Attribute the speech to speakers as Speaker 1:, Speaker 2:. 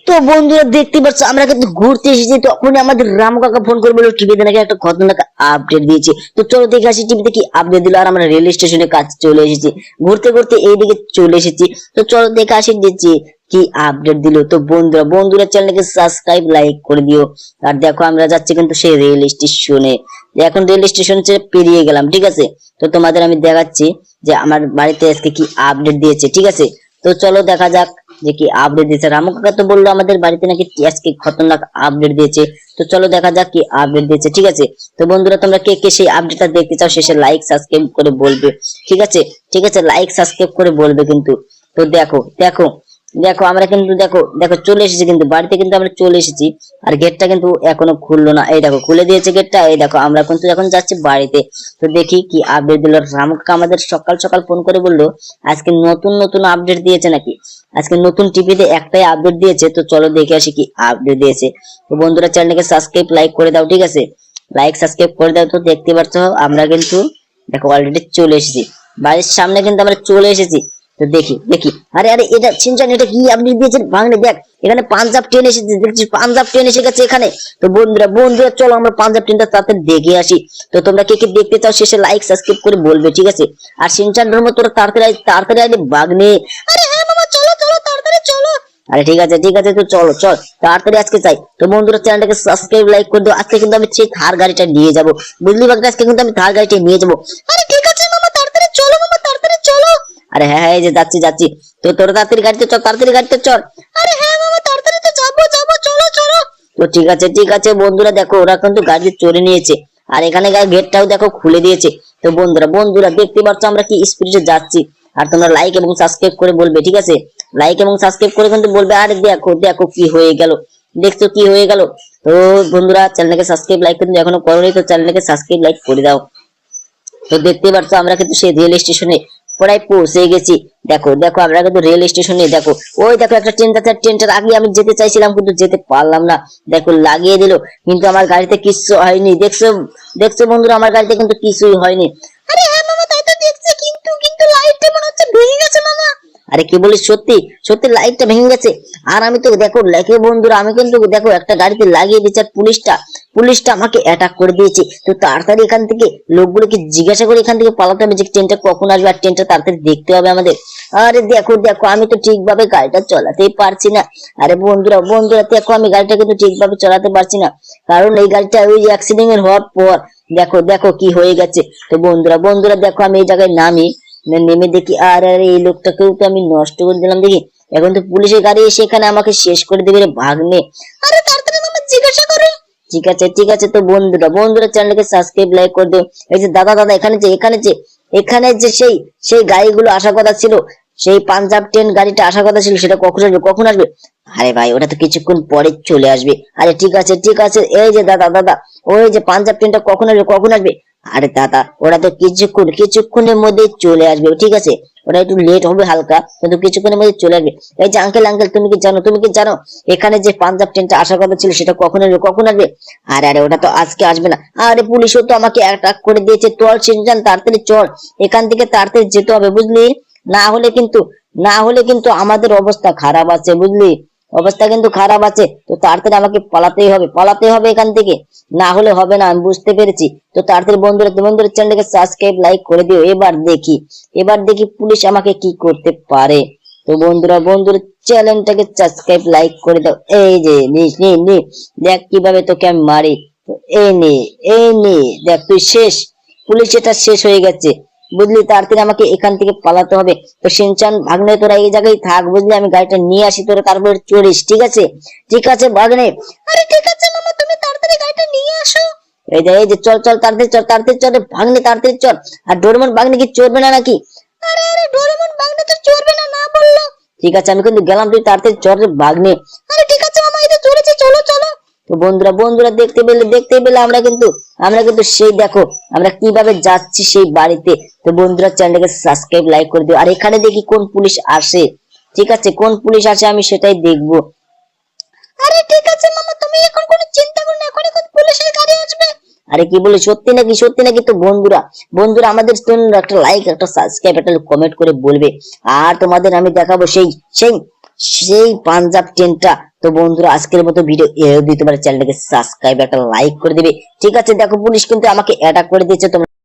Speaker 1: তো বন্ধুরা দেখতে পাচ্ছ আমরা কিন্তু ঘুরতে এসেছি, তখন আমাদের রাম কাকা ফোন করে বললো টিভিতে নাকি একটা খতরনাক আপডেট দিয়েছে। তো চলো দেখে আসি টিভিতে কি আপডেট দিল। আর আমরা রেল স্টেশনে কাছে চলে এসেছি, ঘুরতে ঘুরতে এইদিকে চলে এসেছি। তো চলো দেখে আসি দিচ্ছি কি আপডেট দিল। তো বন্ধুরা বন্ধুরা চ্যানেলকে সাবস্ক্রাইব লাইক করে দিও। আর দেখো আমরা যাচ্ছি কিন্তু সেই রেল স্টেশনে। এখন রেল স্টেশন পেরিয়ে গেলাম, ঠিক আছে। তো তোমাদের আমি দেখাচ্ছি যে আমার বাড়িতে আজকে কি আপডেট দিয়েছে, ঠিক আছে। তো চলো দেখা যাক যে কি আপডেট দিয়েছে। রামু কাকা তো বললো আমাদের বাড়িতে নাকি আজকে খতরনাক আপডেট দিয়েছে। তো চলো দেখা যাক কি আপডেট দিয়েছে, ঠিক আছে। তো বন্ধুরা তোমরা কে কে সেই আপডেটটা দেখতে চাও শেষে লাইক সাবস্ক্রাইব করে বলবে, ঠিক আছে। ঠিক আছে, লাইক সাবস্ক্রাইব করে বলবে কিন্তু। তো দেখো দেখো দেখো আমরা কিন্তু দেখো দেখো চলে এসেছি, কিন্তু বাড়িতে কিন্তু আমরা চলে এসেছি। আর গেটটা কিন্তু এখনো খুললো না, এই দেখো খুলে দিয়েছে গেটটা। এই দেখো আমরা কিন্তু এখন যাচ্ছি বাড়িতে। তো দেখি কি আপডেট দিল। রামু কাকা আমাদের সকাল সকাল ফোন করে বললো আজকে নতুন নতুন আপডেট দিয়েছে নাকি, আজকে নতুন টিভিতে একটাই আপডেট দিয়েছে। তো চলো দেখে আসি কি আপডেট দিয়েছে। তো বন্ধুরা চ্যানেলকে সাবস্ক্রাইব লাইক করে দাও, ঠিক আছে। লাইক সাবস্ক্রাইব করে দাও। তো দেখতে পাচ্ছ আমরা কিন্তু দেখো অলরেডি চলে এসেছি, বাড়ির সামনে কিন্তু আমরা চলে এসেছি। তো দেখি দেখি, আরে আরে এটা সিনচান, এটা কি আপনি দিয়েছেন বাংলা, দেখ এখানে পাঞ্জাব ট্রেন এসেছে, দেখছিস পাঞ্জাব ট্রেন এসে গেছে এখানে। তো বন্ধুরা বন্ধুরা চলো আমরা পাঞ্জাব ট্রেনটা তাড়াতাড়ি দেখে আসি। তো তোমরা কে কে দেখতে চাও শেষে লাইক সাবস্ক্রাইব করে বলবে, ঠিক আছে। আর সিনচান ধর্ম তোরা তাড়াতাড়ি তাড়াতাড়ি আগে বাগনে। আরে হ্যাঁ মামা, চলো চলো তাড়াতাড়ি চলো। আরে ঠিক আছে ঠিক আছে, তো চলো চল তাড়াতাড়ি আজকে চাই। তো বন্ধুরা চ্যানেলটাকে সাবস্ক্রাইব লাইক করে দাও। আজকে কিন্তু আমি সেই থার গাড়িটা নিয়ে যাবো, বুঝলি বাগদা, আজকে কিন্তু আমি থার গাড়িটা নিয়ে যাবো। আরে ঠিক আছে মামা, তাড়াতাড়ি চলো মামা, তাড়াতাড়ি চলো। আরে হ্যাঁ হ্যাঁ, এই যে যাচ্ছি যাচ্ছি। তো তোরা তাড়াতাড়ি গাড়িতে চল, তাড়াতাড়ি গাড়িতে চল। আরে হ্যাঁ মামা, তাড়াতাড়ি তো যাবো যাবো, চলো চলো। তো ঠিক আছে বন্ধুরা দেখো ওরা কিন্তু গাড়ি চড়ে নিয়েছে। আর এখানে গেটটাও দেখো খুলে দিয়েছে। তো বন্ধুরা বন্ধুরা দেখতে পাচ্ছ আমরা কি স্পিডে যাচ্ছি। আর তোমরা লাইক এবং সাবস্ক্রাইব করে বলবে, ঠিক আছে। লাইক এবং সাবস্ক্রাইব করে কিন্তু বলবে। আরে দেখো দেখো কি হয়ে গেল, দেখছো কি হয়ে গেল। তো বন্ধুরা চ্যানেলকে সাবস্ক্রাইব লাইক কিন্তু এখনো করোনি, তো চ্যানেলকে সাবস্ক্রাইব লাইক করে দাও। তো দেখতে পাচ্ছ আমরা কিন্তু সেই রেল স্টেশনে প্রায় পৌঁছে গেছি। দেখো দেখো আমরা কিন্তু রেল স্টেশনে, দেখো ওই দেখো একটা ট্রেন যাচ্ছে, ট্রেনটার আগে আমি যেতে চাইছিলাম কিন্তু যেতে পারলাম না। দেখো লাগিয়ে দিল, কিন্তু আমার গাড়িতে কিছু হয়নি। দেখছো দেখছো বন্ধুরা, আমার গাড়িতে কিন্তু কিছুই হয়নি। আরে হ্যাঁ মামা, তাই তো দেখছি, কিন্তু কিন্তু লাইটটা মনে হচ্ছে ভেঙে গেছে মামা। আরে কি বলিস, সত্যি সত্যি লাইটটা ভেঙে গেছে। আর আমি তো দেখো লেখে বন্ধুরা, আমি কিন্তু দেখো একটা গাড়িতে লাগিয়ে দিচ্ছি, আর পুলিশটা আমাকে অ্যাটাক করে দিয়েছে। তো তাড়াতাড়ি এখান থেকে লোকগুলোকে জিজ্ঞাসা করে এখান থেকে পালাতে হবে যে ট্রেনটা কখন আসবে, আর ট্রেনটা তাড়াতাড়ি দেখতে হবে আমাদের। আরে দেখো দেখো আমি তো ঠিকভাবে গাড়িটা চালাতেই পারছি না। আরে বন্ধুরা বন্ধুরা দেখো আমি গাড়িটা কিন্তু ঠিকভাবে চালাতে পারছি না, কারণ এই গাড়িটা ওই অ্যাক্সিডেন্ট হওয়ার পর দেখো দেখো কি হয়ে গেছে। তো বন্ধুরা বন্ধুরা দেখো আমি এই জায়গায় নামি, নেমে দেখি আর আরে এই লোকটাকেও তো আমি নষ্ট করে দিলাম। দেখি এখন তো পুলিশের গাড়ি এসে এখানে আমাকে শেষ করে দেবে রে ভাগ্নে। আরে তাড়াতাড়ি মামা জিজ্ঞাসা করে। ঠিক আছে তো বন্ধুরা বন্ধুরা চ্যানেলকে সাবস্ক্রাইব লাইক করে দিও। এই যে দাদা দাদা এখানে যে সেই সেই গাড়িগুলো আসার কথা ছিল, সেই পাঞ্জাব ট্রেন গাড়িটা আসার কথা ছিল, সেটা কখন আসবে কখন আসবে? আরে ভাই ওটা তো কিছুক্ষণ পরে চলে আসবে। আরে ঠিক আছে, এই যে দাদা দাদা, ওই যে পাঞ্জাব ট্রেনটা কখন আসবে কখন আসবে? আরে দাদা ওরা তো কিছুক্ষণের মধ্যেই চলে আসবে, ঠিক আছে। ওটা একটু লেট হবে হালকা, কিন্তু কিছুক্ষণের মধ্যে চলে আসবে। এই যে আঙ্কেল আঙ্কেল, তুমি কি জানো এখানে যে পাঞ্জাব ট্রেনটা আসার কথা ছিল সেটা কখন আসবে কখন আসবে? আরে আরে ওটা তো আজকে আসবে না। আরে পুলিশও তো আমাকে অ্যাটাক করে দিয়েছে। চল সিনজান তাড়াতাড়ি চল, এখান থেকে তাড়াতাড়ি যেতে হবে বুঝলি। না হলে কিন্তু না হলে কিন্তু আমাদের অবস্থা খারাপ আছে বুঝলি, অবস্থা কিন্তু খারাপ আছে। তো তাড়াতাড়ি আমাকে পালাতে হবে এখান থেকে, না হলে হবে না, আমি বুঝতে পেরেছি। তো তাড়াতাড়ি বন্ধুরা বন্ধুরা চ্যানেলটাকে সাবস্ক্রাইব লাইক করে দিও। এবার দেখি পুলিশ আমাকে কি করতে পারে। তো বন্ধুরা চ্যানেলটাকে সাবস্ক্রাইব লাইক করে দাও। এই যে নিস নি নি, দেখ কিভাবে তোকে আমি মারি। তো এই নে দেখ তুই শেষ, পুলিশ এটা শেষ হয়ে গেছে বুঝলি। তাড়াতাড়ি আমাকে এখান থেকে পালাতে হবে। তো সিনচান ভাগ্নে তোরা এই জায়গায় থাক বুঝলি, আমি গাড়িটা নিয়ে আসি, তোরা তারপরে চড়িস, ঠিক আছে ভাগ্নে। আরে ঠিক আছে মামা, তুমি তাড়াতাড়ি গাড়িটা নিয়ে আসো। এই যে চল তাড়াতাড়ি চল রে ভাগ্নে, তাড়াতাড়ি চল। আর ডোরেমন ভাগ্নে কি চড়বে না নাকি? আরে আরে ডোরেমন ভাগ্নে তো চড়বে না না বললো। ঠিক আছে আমি কিন্তু গেলাম, তুই তাড়াতাড়ি চল রে ভাগ্নে। আরে ঠিক আছে মামা, এই তো চলেছি, চলো চলো। তো বন্ধুরা দেখতে পেলে আমরা কিন্তু সেই দেখো আমরা কিভাবে যাচ্ছি সেই বাড়িতে। তো বন্ধুরা চ্যানেলটাকে সাবস্ক্রাইব লাইক করে দিও। আর এখানে দেখি কোন পুলিশ আসে, ঠিক আছে কোন পুলিশ আসে আমি সেটাই দেখবো। আরে ঠিক আছে মামা, তুমি এখন কোনো চিন্তা করো না, এখন পুলিশের গাড়ি আসবে। আরে কি বলি, সত্যি নাকি? তো বন্ধুরা আমাদের জন্য একটা লাইক একটা সাবস্ক্রাইব একটা কমেন্ট করে বলবে। আর তোমাদের আমি দেখাবো সেই সেই সেই পাঞ্জাব ট্রেনটা। তো বন্ধুরা আজকের মতো ভিডিও এ অবধি, তোমার চ্যানেলটাকে সাবস্ক্রাইব একটা লাইক করে দিবে। ঠিক আছে, দেখো পুলিশ কিন্তু আমাকে অ্যাটাক করে দিয়েছে। তোমরা